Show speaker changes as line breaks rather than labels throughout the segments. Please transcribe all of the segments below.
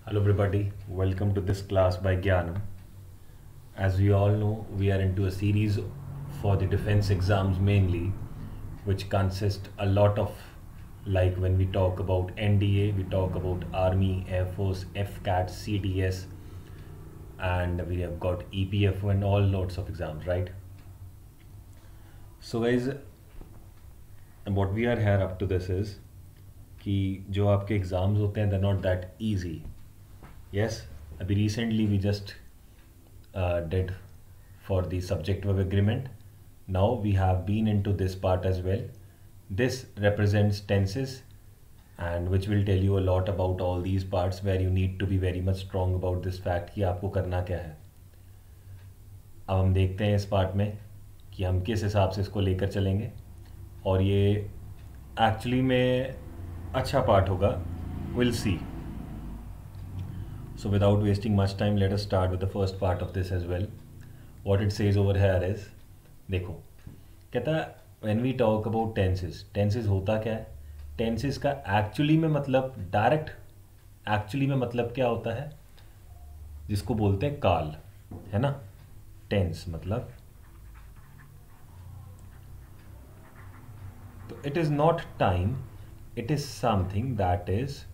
Hello everybody, welcome to this class by Gyanam. As we all know, we are into a series for the defense exams mainly, which consist a lot of, like when we talk about NDA, we talk about Army, Air Force, FCAT, CDS, and we have got EPFO and all lots of exams, right? So guys, what we are here up to this is कि जो आपके exams होते हैं they're not that easy. Yes, अभी recently we just did for the subject verb agreement. Now we have been into this part as well. This represents tenses and which will tell you a lot about all these parts where you need to be very much strong about this fact कि आपको करना क्या है. अब हम देखते हैं इस पार्ट में कि हम किस हिसाब से इसको लेकर चलेंगे और ये एक्चुअली में अच्छा पार्ट होगा. Will see. So without wasting much time, let us start with the first part of this as well. What it says over here is, देखो कहता है when we talk about tenses होता क्या है? Tenses का actually में मतलब direct actually में मतलब क्या होता है? जिसको बोलते हैं काल, है ना? Tense मतलब तो it is not time, it is something that is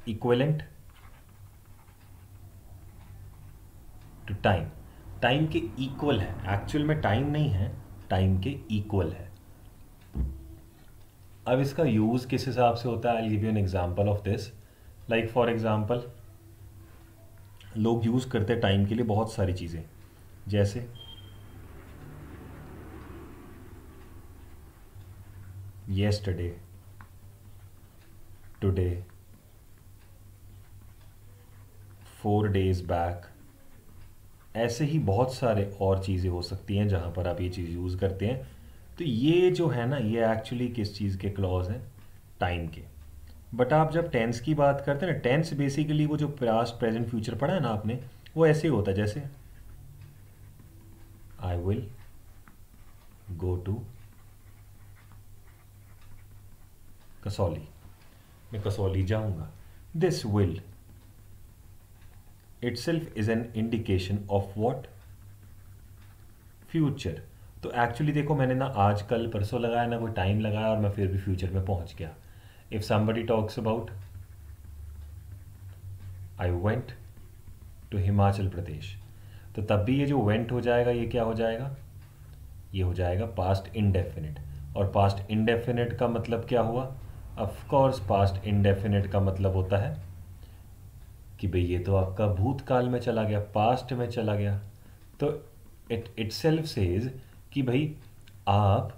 equivalent to time. Time के इक्वल है. एक्चुअल में टाइम नहीं है, टाइम के इक्वल है. अब इसका यूज किस हिसाब से होता है? I give you an example of this. Like for example लोग यूज करते हैं टाइम के लिए बहुत सारी चीजें, जैसे yesterday, today, 4 days बैक. ऐसे ही बहुत सारे और चीज़ें हो सकती हैं जहाँ पर आप ये चीज़ यूज़ करते हैं. तो ये जो है ना, ये एक्चुअली किस चीज़ के क्लॉज हैं? टाइम के. बट आप जब टेंस की बात करते हैं ना, टेंस बेसिकली वो जो पास्ट प्रेजेंट फ्यूचर पढ़ा है ना आपने, वो ऐसे ही होता है. जैसे I will go to Kasauli, मैं कसौली जाऊंगा. This will itself is an indication of what? Future. तो एक्चुअली देखो मैंने ना आज कल परसों लगाया ना, कोई टाइम लगाया और मैं फिर भी फ्यूचर में पहुंच गया. If somebody talks about I went to Himachal Pradesh, तो तब भी ये जो went हो जाएगा, ये क्या हो जाएगा? ये हो जाएगा पास्ट इंडेफिनिट. और पास्ट इंडेफिनिट का मतलब क्या हुआ? ऑफ कोर्स पास्ट इंडेफिनिट का मतलब होता है कि भाई ये तो आपका भूतकाल में चला गया, पास्ट में चला गया. तो इट सेल्फ सेज कि भाई आप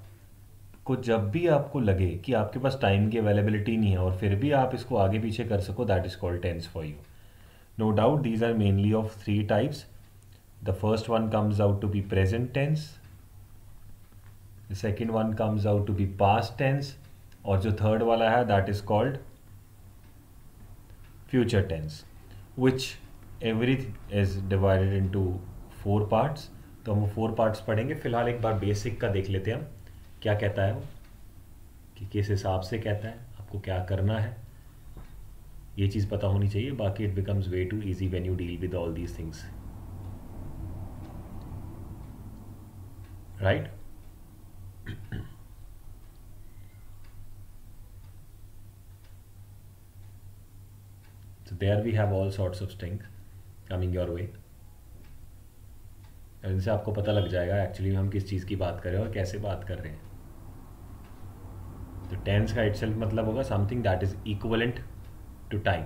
को जब भी आपको लगे कि आपके पास टाइम की अवेलेबिलिटी नहीं है और फिर भी आप इसको आगे पीछे कर सको, that is called tense for you. No doubt these are mainly of 3 types. The first one comes out to be present tense, the second one comes out to be past tense, और जो third वाला है that is called future tense, which everything is divided into 4 parts. तो हम 4 parts पढ़ेंगे. फिलहाल एक बार basic का देख लेते हैं हम क्या कहता है वो, कि किस हिसाब से कहता है, आपको क्या करना है, ये चीज़ पता होनी चाहिए. बाकी it becomes way too easy when you deal with all these things, right? So there we have all sorts of things coming your way. इनसे आपको पता लग जाएगा एक्चुअली हम किस चीज़ की बात कर रहे हैं और कैसे बात कर रहे हैं. तो टेंस का इटसेल्फ मतलब होगा something that is equivalent to time.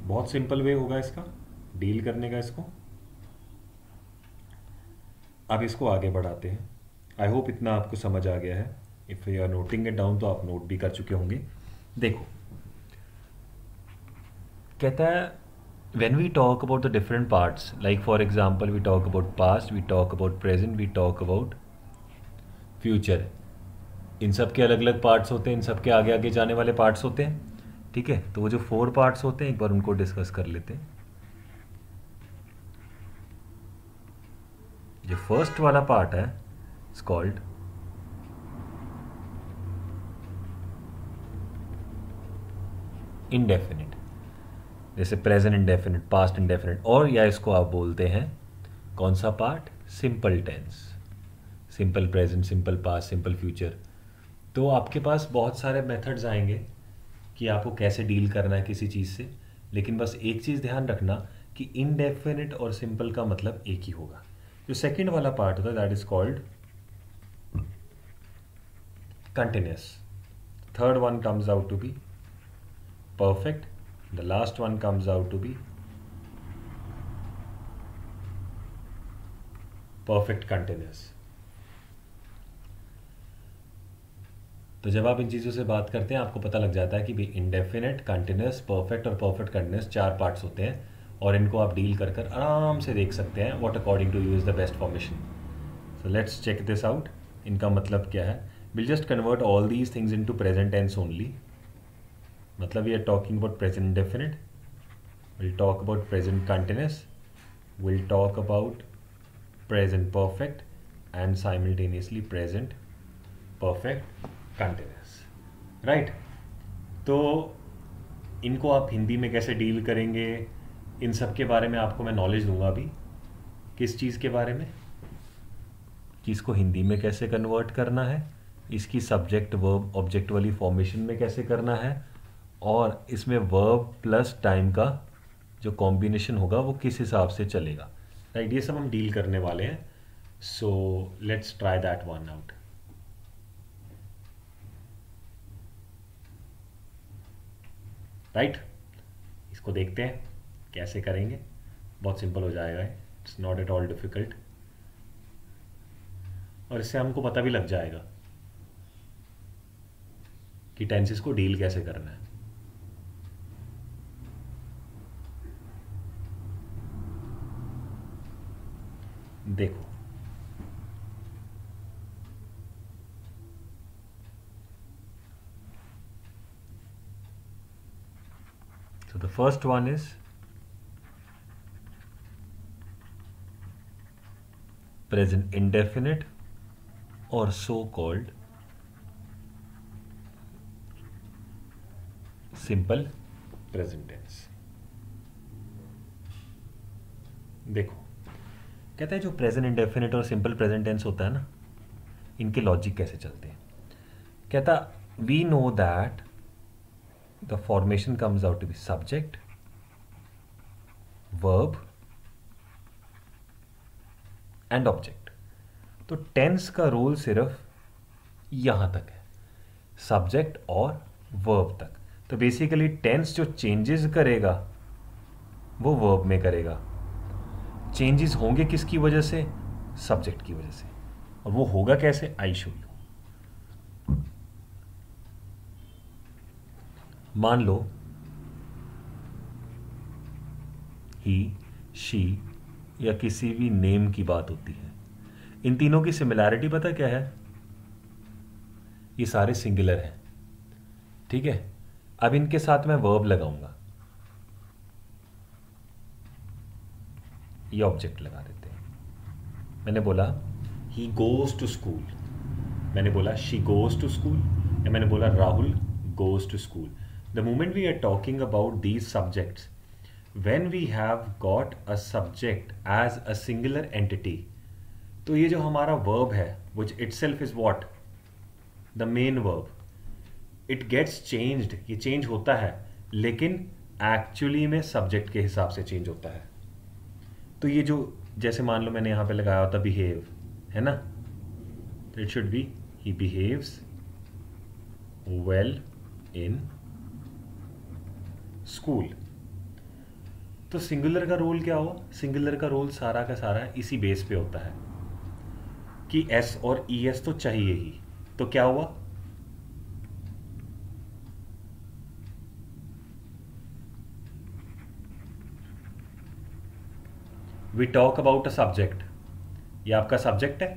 बहुत सिंपल वे होगा इसका डील करने का इसको. अब इसको आगे बढ़ाते हैं. आई होप इतना आपको समझ आ गया है. If you are noting it down तो आप नोट भी कर चुके होंगे. देखो कहता है when we talk about the different parts, like for example we talk about past, we talk about present, we talk about future. इन सब के अलग अलग पार्ट्स होते हैं, इन सब के आगे आगे जाने वाले पार्ट्स होते हैं. ठीक है, तो वो जो 4 पार्ट्स होते हैं एक बार उनको डिस्कस कर लेते हैं. जो फर्स्ट वाला पार्ट है इज कॉल्ड इंडेफिनिट, जैसे प्रेजेंट इंडेफिनिट, पास्ट इंडेफिनिट, और या इसको आप बोलते हैं कौन सा part, simple tense, simple present, simple past, simple future. तो आपके पास बहुत सारे मेथड्स आएंगे कि आपको कैसे डील करना है किसी चीज़ से, लेकिन बस एक चीज़ ध्यान रखना कि इनडेफिनिट और सिंपल का मतलब एक ही होगा। जो सेकंड वाला पार्ट होता है that is called continuous. Third one comes out to be perfect, the last one comes out to be perfect continuous। तो जब आप इन चीज़ों से बात करते हैं आपको पता लग जाता है कि भाई इंडेफिनिट, कंटिन्यूस, परफेक्ट और परफेक्ट कंटिन्यूस 4 पार्ट्स होते हैं, और इनको आप डील कर कर आराम से देख सकते हैं what according to you is the best formation. So let's check this out. इनका मतलब क्या है, will just convert all these things into present tense only. मतलब we are talking about present indefinite, will talk about present continuous, will talk about present perfect and simultaneously present perfect continuous, right. तो इनको आप हिंदी में कैसे deal करेंगे, इन सब के बारे में आपको मैं नॉलेज दूंगा अभी। किस चीज़ के बारे में, कि इसको हिंदी में कैसे कन्वर्ट करना है, इसकी सब्जेक्ट वर्ब ऑब्जेक्ट वाली फॉर्मेशन में कैसे करना है, और इसमें वर्ब प्लस टाइम का जो कॉम्बिनेशन होगा वो किस हिसाब से चलेगा, राइट। ये सब हम डील करने वाले हैं। So let's try that one out. Right, इसको देखते हैं कैसे करेंगे। बहुत सिंपल हो जाएगा, it's not at all difficult, और इससे हमको पता भी लग जाएगा कि टेंसेस को डील कैसे करना है। देखो, so the first one is present indefinite or so called simple present tense। देखो, कहता है जो प्रेजेंट इंडेफिनिट और सिंपल प्रेजेंट टेंस होता है ना, इनके लॉजिक कैसे चलते हैं। कहता we know that the formation comes out to be subject, verb and object. तो टेंस का रोल सिर्फ यहां तक है, सब्जेक्ट और वर्ब तक। तो बेसिकली टेंस जो चेंजेस करेगा वो वर्ब में करेगा। चेंजेस होंगे किसकी वजह से, सब्जेक्ट की वजह से, और वो होगा कैसे, आई शो यू। मान लो ही, शी या किसी भी नेम की बात होती है, इन तीनों की सिमिलैरिटी पता क्या है, ये सारे सिंगुलर हैं, ठीक है। अब इनके साथ मैं वर्ब लगाऊंगा, ये ऑब्जेक्ट लगा देते हैं। मैंने बोला ही गोज टू स्कूल, मैंने बोला शी गोज टू स्कूल, या मैंने बोला Rahul goes to school. The moment we are talking about these subjects, when we have got a subject as a singular entity, तो ये जो हमारा वर्ब है which itself is what, the main verb, it gets changed. ये change होता है, लेकिन actually में सब्जेक्ट के हिसाब से चेंज होता है। तो ये जो, जैसे मान लो मैंने यहां पे लगाया होता बिहेव, है ना, तो it should be he behaves well in school. तो सिंगुलर का रोल क्या हुआ, सिंगुलर का रोल सारा का सारा इसी बेस पे होता है कि एस और ई एस तो चाहिए ही। तो क्या हुआ, we talk about a subject, ये आपका सब्जेक्ट है,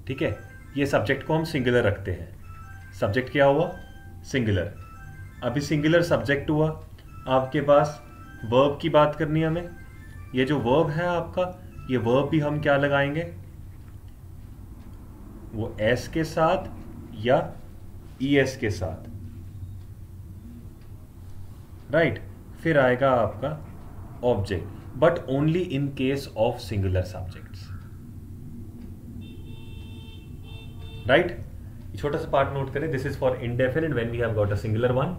ठीक है। ये सब्जेक्ट को हम सिंगुलर रखते हैं, सब्जेक्ट क्या हुआ, सिंगुलर। अभी सिंगुलर सब्जेक्ट हुआ, आपके पास वर्ब की बात करनी है हमें। ये जो वर्ब है आपका, ये वर्ब भी हम क्या लगाएंगे, वो एस के साथ या ईएस के साथ, राइट। फिर आएगा आपका object, but only in case of singular subjects, right. छोटा सा पार्ट नोट करें, this is for indefinite when we have got a singular one.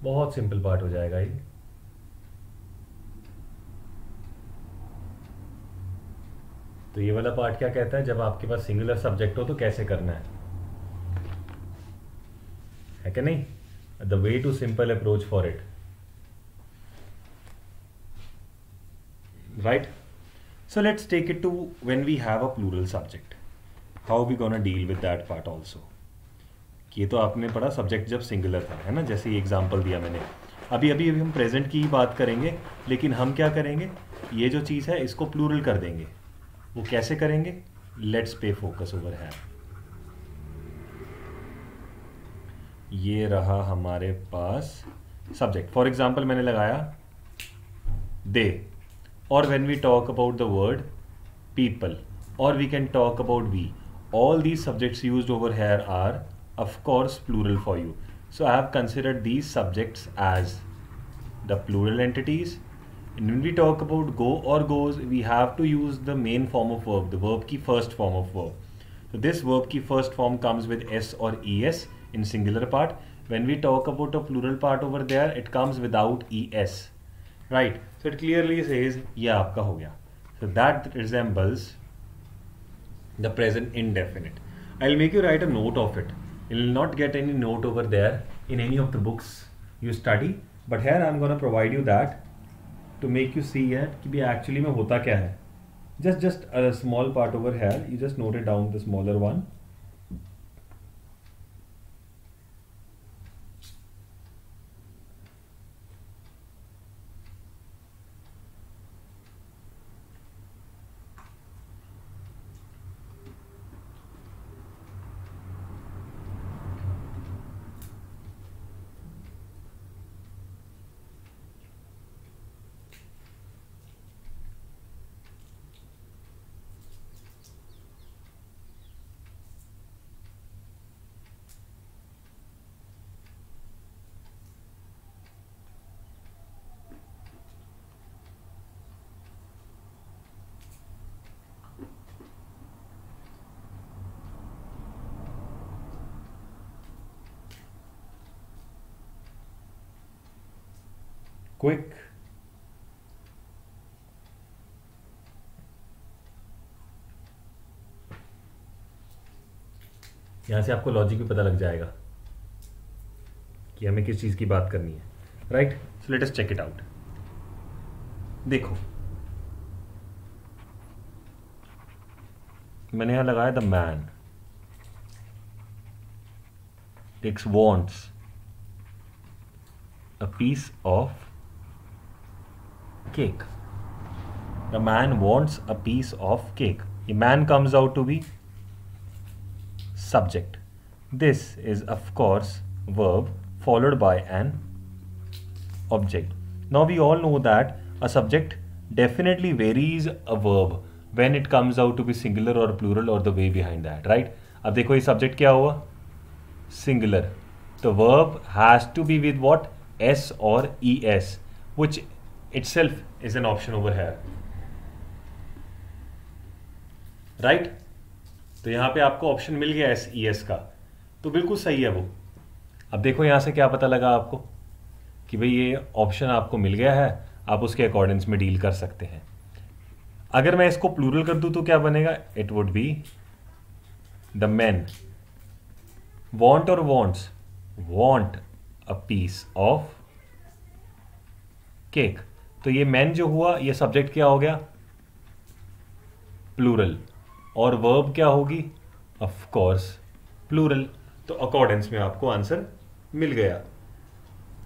बहुत सिंपल पार्ट हो जाएगा ये। तो ये वाला पार्ट क्या कहता है, जब आपके पास सिंगुलर सब्जेक्ट हो तो कैसे करना है कि नहीं, the way to simple approach for it, right. So let's take it to when we have a plural subject. How are we gonna deal with that part also? ये तो आपने पढ़ा सब्जेक्ट जब सिंगुलर था, है ना, जैसे एग्जांपल दिया मैंने। अभी अभी हम प्रेजेंट की ही बात करेंगे, लेकिन हम क्या करेंगे, ये जो चीज़ है इसको प्लूरल कर देंगे। वो कैसे करेंगे, लेट्स पे फोकस ओवर है। ये रहा हमारे पास सब्जेक्ट, फॉर एग्जांपल मैंने लगाया दे, or when we talk about the word people, or we can talk about we, all these subjects used over here are of course plural for you. So I have considered these subjects as the plural entities. And when we talk about go or goes, we have to use the main form of verb, the verb ki first form of verb. So this verb ki first form comes with s or es in singular part. When we talk about a plural part over there, it comes without es, right? So it clearly says ये आपका हो गया. So that resembles the present indefinite. I'll make you write a note of it. You'll not get any note over there in any of the books you study, but here I'm gonna provide you that to make you see it कि भी actually में होता क्या है. Just a small part over here. You just note it down, the smaller one. Quick. यहां से आपको logic भी पता लग जाएगा कि हमें किस चीज की बात करनी है, right. So let us check it out. देखो मैंने यहां लगाया the man takes wants a piece of cake. The man wants a piece of cake. The man comes out to be subject. This is of course verb followed by an object. Now we all know that a subject definitely varies a verb when it comes out to be singular or plural or the way behind that, right? अब देखो ये subject क्या हुआ, singular. The verb has to be with what, S or ES, which itself is an option over here, right? तो यहां पे आपको option मिल गया एस ई एस का, तो बिल्कुल सही है वो। अब देखो यहां से क्या पता लगा आपको कि भाई ये ऑप्शन आपको मिल गया है, आप उसके अकॉर्डिंग्स में डील कर सकते हैं। अगर मैं इसको प्लूरल कर दूं तो क्या बनेगा, it would be the man want और wants, want a piece of cake. तो ये मैन जो हुआ, ये सब्जेक्ट क्या हो गया, प्लूरल, और वर्ब क्या होगी, ऑफ कोर्स प्लूरल। तो अकॉर्डेंस में आपको आंसर मिल गया।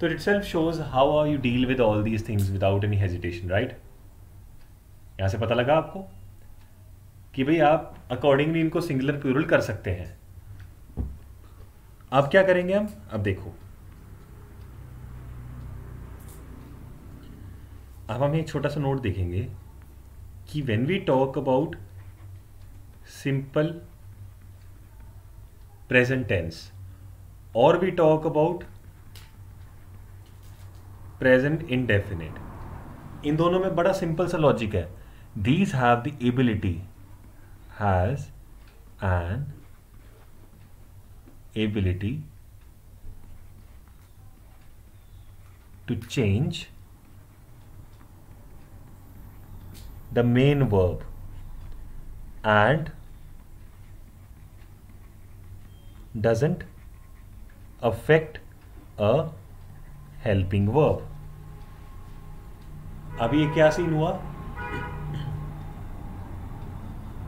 तो itself shows how are you deal with all these things without any hesitation, right. यहां से पता लगा आपको कि भाई आप अकॉर्डिंगली इनको सिंगुलर प्लूरल कर सकते हैं। अब क्या करेंगे हम, अब देखो, अब हम एक छोटा सा नोट देखेंगे कि when we talk about simple present tense और we talk about present indefinite, इन दोनों में बड़ा सिंपल सा लॉजिक है। These have the ability, has an ability to change the main verb and doesn't affect a helping verb। अब ये क्या सीन हुआ,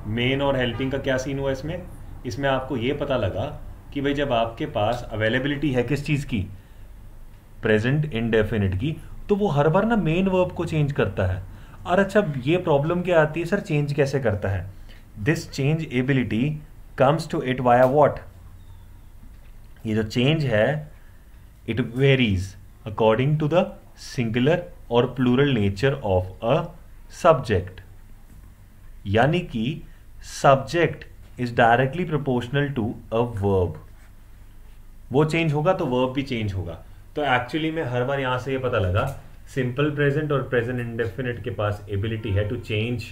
मेन और हेल्पिंग का क्या सीन हुआ इसमें, इसमें आपको ये पता लगा कि भाई जब आपके पास अवेलेबिलिटी है किस चीज की, प्रेजेंट इंडेफिनिट की, तो वो हर बार ना मेन वर्ब को चेंज करता है। और अच्छा, ये प्रॉब्लम क्या आती है सर, चेंज कैसे करता है, this change ability comes to it via what, ये जो चेंज है it varies according to the singular और plural nature of a subject. यानी कि subject is directly proportional to a verb, वो चेंज होगा तो वर्ब भी चेंज होगा। तो एक्चुअली में हर बार यहां से ये पता लगा सिंपल प्रेजेंट और प्रेजेंट इंडेफिनिट के पास एबिलिटी है to change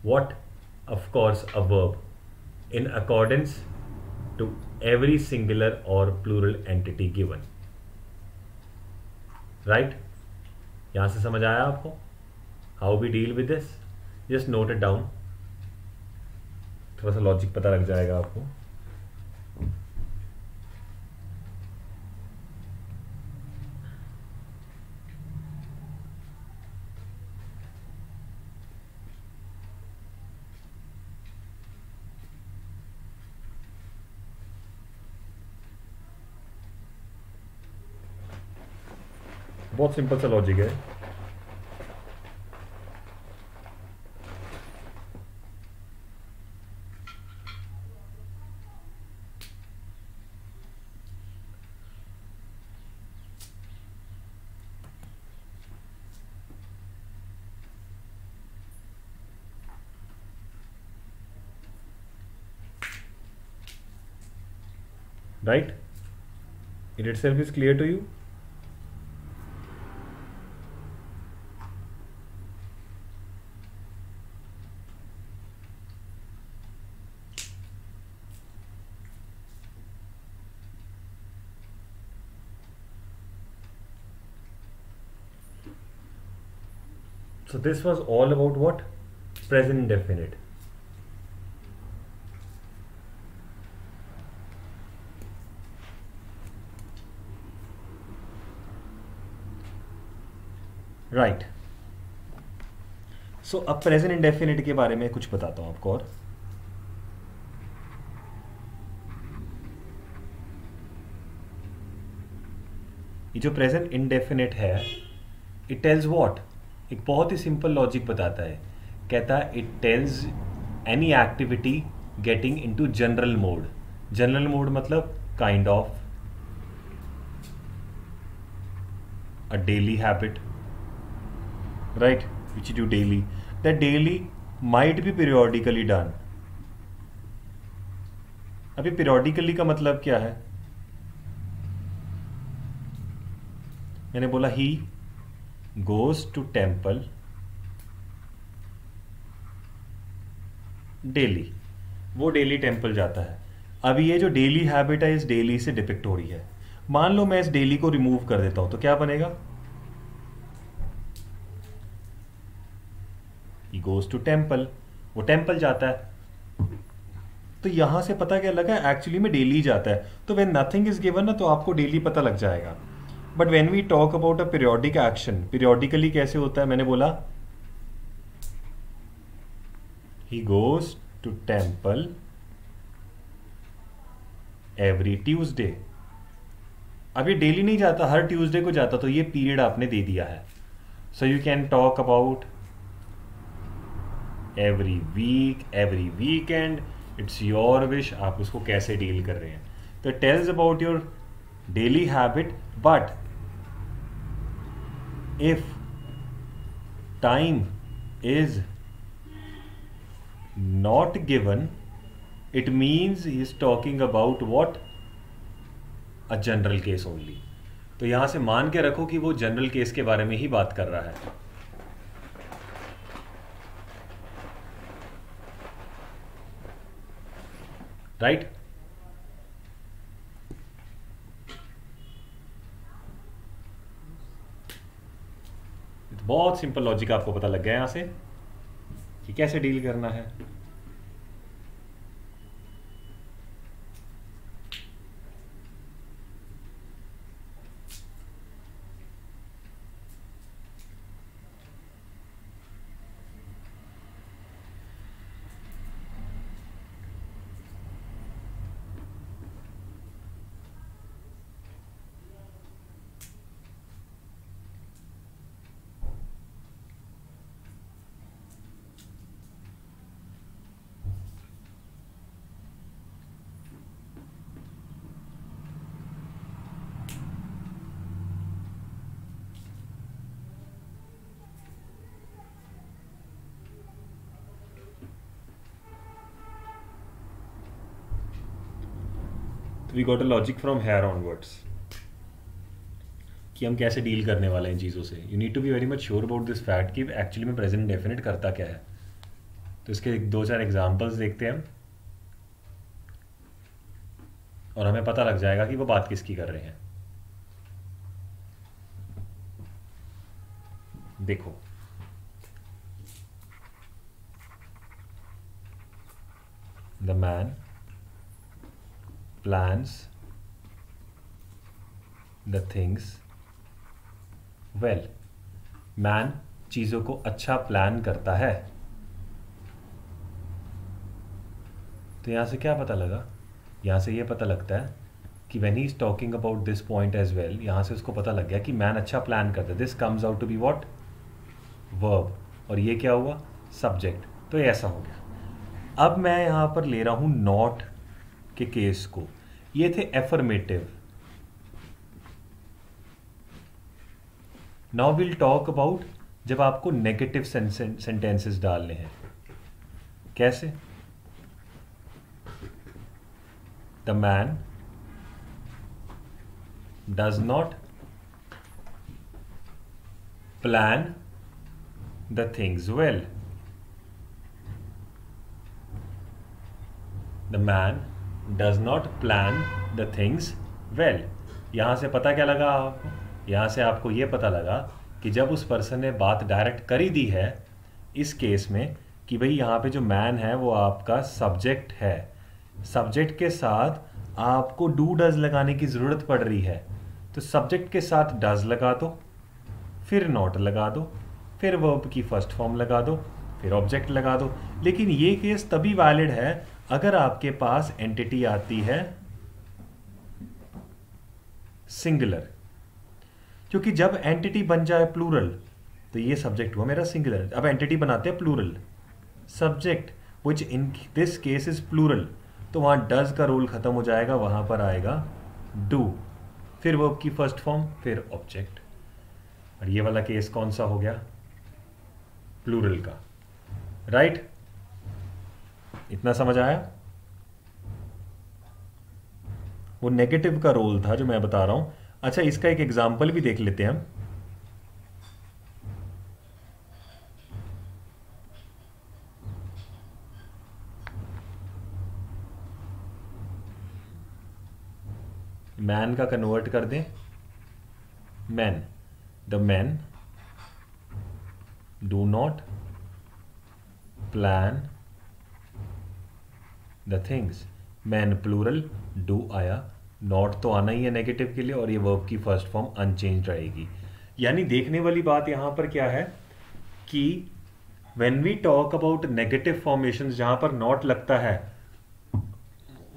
what, of course a verb in accordance to every singular और प्लूरल एंटिटी गिवन, राइट। यहां से समझ आया आपको how we deal with this, just note it down, थोड़ा सा लॉजिक पता लग जाएगा आपको। बहुत सिंपल सा लॉजिक है। Right? It itself is clear to you? So this was all about what? Present indefinite. Right. So अब प्रेजेंट इंडेफिनिट के बारे में कुछ बताता हूं आपको। और ये जो प्रेजेंट इंडेफिनिट है, इट टेल्स व्हाट, एक बहुत ही सिंपल लॉजिक बताता है, कहता है it tells any activity getting into general mode. General mode मतलब kind of a daily habit, right, which you do daily, that daily might be periodically done। अभी periodically का मतलब क्या है, मैंने बोला he goes to temple daily, वो daily temple जाता है। अभी ये जो डेली हैबिट है इस डेली से डिपिक्ट हो रही है। मान लो मैं इस डेली को रिमूव कर देता हूं तो क्या बनेगा, He goes to temple, वो टेम्पल जाता है। तो यहां से पता क्या लगा, एक्चुअली में डेली जाता है। तो व्हेन नथिंग इज गिवन ना, तो आपको डेली पता लग जाएगा। But when we talk about a periodic action, periodically कैसे होता है? मैंने बोला he goes to temple every Tuesday. अब ये डेली नहीं जाता, हर ट्यूसडे को जाता, तो ये पीरियड आपने दे दिया है। So you can talk about every week, every weekend, it's your wish, आप उसको कैसे डील कर रहे हैं। तो it tells about your daily habit, but if time is not given, it means he is talking about what? A general case only. तो यहां से मान के रखो कि वो जनरल केस के बारे में ही बात कर रहा है। राइट? बहुत सिंपल लॉजिक आपको पता लग गया यहां से कि कैसे डील करना है। We got a logic from here onwards कि हम कैसे डील करने वाले हैं इन चीज़ों से। You need to be very much sure about this fact कि एक्चुअली में प्रेजेंट डेफिनेट करता क्या है। तो इसके 2-4 एग्जाम्पल्स देखते हैं हम, और हमें पता लग जाएगा कि वो बात किसकी कर रहे हैं। देखो, the man plans the things well। Man चीज़ों को अच्छा प्लान करता है। तो यहाँ से क्या पता लगा? यहाँ से ये पता लगता है कि when he is talking about this point as well, यहाँ से उसको पता लग गया कि मैन अच्छा प्लान करता है। This comes out to be what? verb। और ये क्या हुआ? सब्जेक्ट। तो ये ऐसा हो गया। अब मैं यहाँ पर ले रहा हूँ नॉट के केस को। ये थे affirmative. Now will talk about जब आपको नेगेटिव सेंटेंसेस डालने हैं। कैसे? The man does not plan the things well. The man does not plan the things well. यहाँ से पता क्या लगा आपको? यहाँ से आपको ये पता लगा कि जब उस पर्सन ने बात डायरेक्ट कर ही दी है इस केस में कि भाई यहाँ पे जो मैन है वो आपका सब्जेक्ट है, सब्जेक्ट के साथ आपको डू डज लगाने की ज़रूरत पड़ रही है, तो सब्जेक्ट के साथ डज लगा दो, फिर नॉट लगा दो, फिर वर्ब की फर्स्ट फॉर्म लगा दो, फिर ऑब्जेक्ट लगा दो। लेकिन ये केस तभी वैलिड है अगर आपके पास एंटिटी आती है सिंगुलर, क्योंकि जब एंटिटी बन जाए प्लूरल तो ये सब्जेक्ट हुआ मेरा सिंगुलर। अब एंटिटी बनाते हैं plural, subject which in this case is plural, तो वहां डज का रोल खत्म हो जाएगा, वहां पर आएगा डू, फिर वर्ब की फर्स्ट फॉर्म, फिर ऑब्जेक्ट। और ये वाला केस कौन सा हो गया? प्लूरल का। राइट? इतना समझ आया? वो नेगेटिव का रोल था जो मैं बता रहा हूं। अच्छा, इसका एक एग्जाम्पल भी देख लेते हैं हम। मैन का कन्वर्ट कर दें man. The man do not plan the things. Man plural, do आया नॉट तो आना ही है नेगेटिव के लिए, और ये वर्ब की फर्स्ट फॉर्म अनचेंज रहेगी। यानी देखने वाली बात यहाँ पर क्या है कि when we talk about negative formations जहाँ पर नॉट लगता है,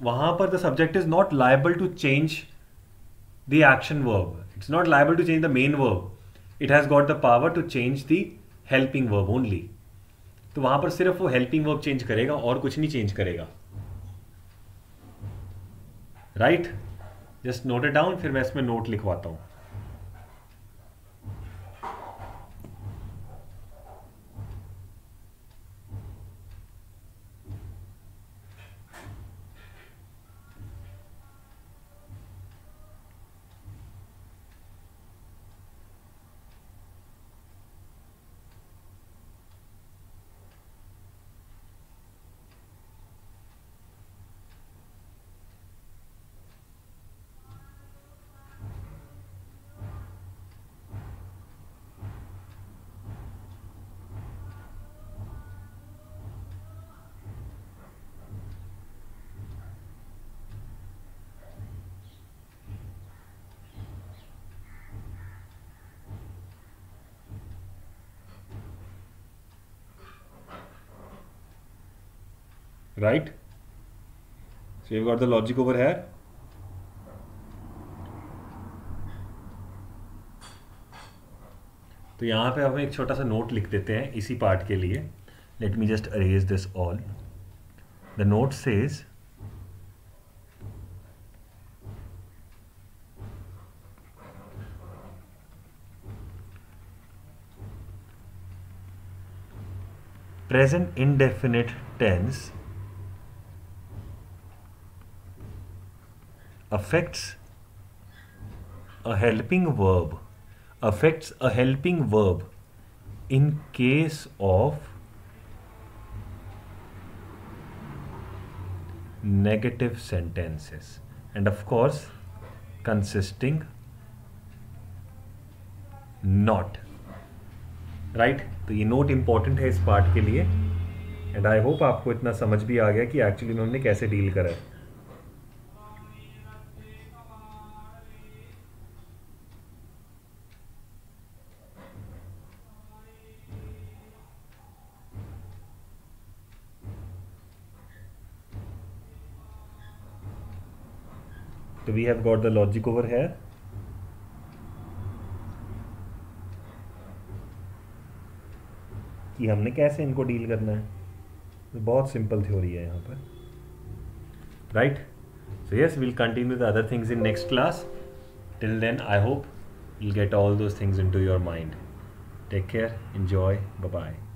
वहाँ पर the subject is not liable to change the action verb, it's not liable to change the main verb, it has got the power to change the helping verb only. तो वहाँ पर सिर्फ वो हेल्पिंग वर्ब चेंज करेगा और कुछ नहीं change करेगा, right? Just note it down, फिर मैं इसमें नोट लिखवाता हूँ। Right? So you've got the logic over here. तो यहाँ पे हम एक छोटा सा नोट लिख देते हैं इसी पार्ट के लिए. Let me just arrays this all. The note says present indefinite tense affects a helping verb in case of negative sentences and of course consisting not. Right तो ये नोट इंपॉर्टेंट है इस पार्ट के लिए and I hope आपको इतना समझ भी आ गया कि एक्चुअली उन्होंने कैसे डील करा है. तो we have got the logic over here. कि हमने कैसे इनको डील करना है. तो बहुत सिंपल थ्योरी है यहाँ पर, right. So yes, we'll continue the other things in next class. Till then I hope you'll get all those things into your mind. Take care, enjoy, bye bye.